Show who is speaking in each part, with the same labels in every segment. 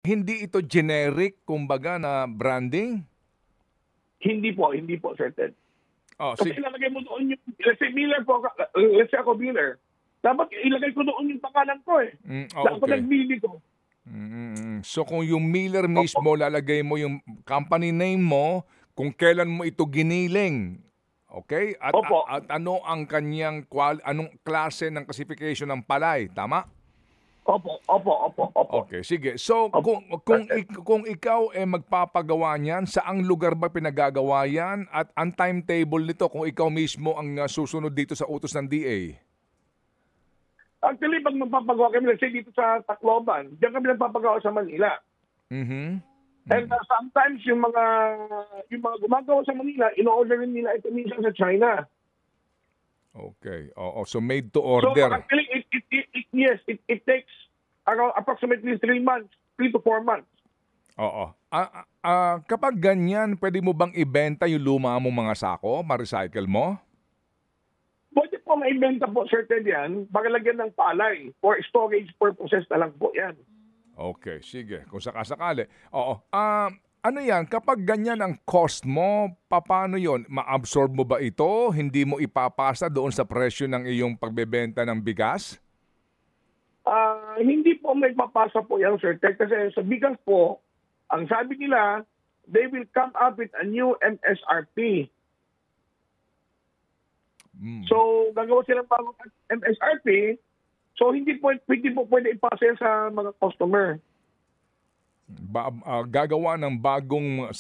Speaker 1: Hindi ito generic, kumbaga, na branding?
Speaker 2: Hindi po, Sir Ted.
Speaker 1: Oh,
Speaker 2: Kasi ilalagay mo doon yung, let's say Miller po, let's say ako Miller. Dapat ilagay ko doon yung pangalan ko eh. Na ako
Speaker 1: Okay.
Speaker 2: nagbili ko.
Speaker 1: So kung yung Miller mismo, lalagay mo yung company name mo, kung kailan mo ito giniling. Okay? At,
Speaker 2: Opo.
Speaker 1: at ano ang kanyang anong klase ng classification ng palay, tama?
Speaker 2: Opo.
Speaker 1: Okay, sige. So kung ikaw magpapagawa niyan, saang lugar ba pinagagawa yan at ang timetable nito kung ikaw mismo ang susunod dito sa utos ng DA?
Speaker 2: Actually, pag magpapagawa kami, let's say dito sa Tacloban, diyan kami nagpapagawa sa Manila. And sometimes yung mga gumagawa sa Manila, in-order nila ito minsan sa China.
Speaker 1: Okay. Oo, so made to
Speaker 2: So
Speaker 1: order.
Speaker 2: actually, it takes around approximately 3 to 4 months.
Speaker 1: Oo. Kapag ganyan, pwede mo bang ibenta yung luma mong mga sako, ma-recycle mo?
Speaker 2: Pwede po maibenta po, Sir Ted, yan, pagalagyan ng palay for storage purposes na lang po yan.
Speaker 1: Okay, sige. Kung sakasakali. Oo. Ano yan, kapag ganyan ang cost mo, paano yon? Ma-absorb mo ba ito? Hindi mo ipapasa doon sa presyo ng iyong pagbebenta ng bigas?
Speaker 2: Hindi po may papasa po yan, Sir Ted, kasi sa bigas po, ang sabi nila, they will come up with a new MSRP. So, gagawa silang bagong MSRP, so hindi po pwede ipasa sa mga customer.
Speaker 1: Gagawa ng bagong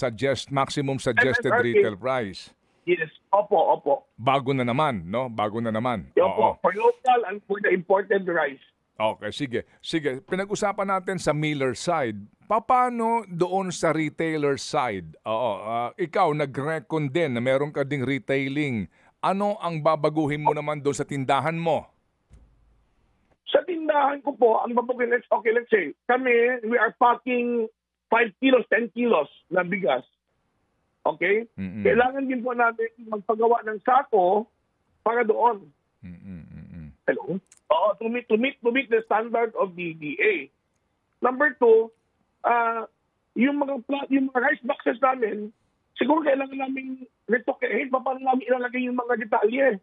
Speaker 1: maximum suggested
Speaker 2: MSRP.
Speaker 1: retail price.
Speaker 2: Yes, opo.
Speaker 1: Bago na naman, no? Bago na naman.
Speaker 2: Opo, for local and for the imported rice.
Speaker 1: Okay, sige. Pinag-usapan natin sa Miller side. Paano doon sa retailer side? Ikaw, nag-recon din na meron ka ding retailing. Ano ang babaguhin mo naman doon sa tindahan mo?
Speaker 2: Sa tindahan ko po, ang babaguhin, let's say, kami, we are packing 5 kilos, 10 kilos na bigas. Okay? Kailangan din po natin magpagawa ng sako para doon. Hello? Oo, to meet the standard of the DA. Number 2, yung mga rice boxes namin, siguro kailangan namin retokehin, paano namin ilalagay yung mga detalye.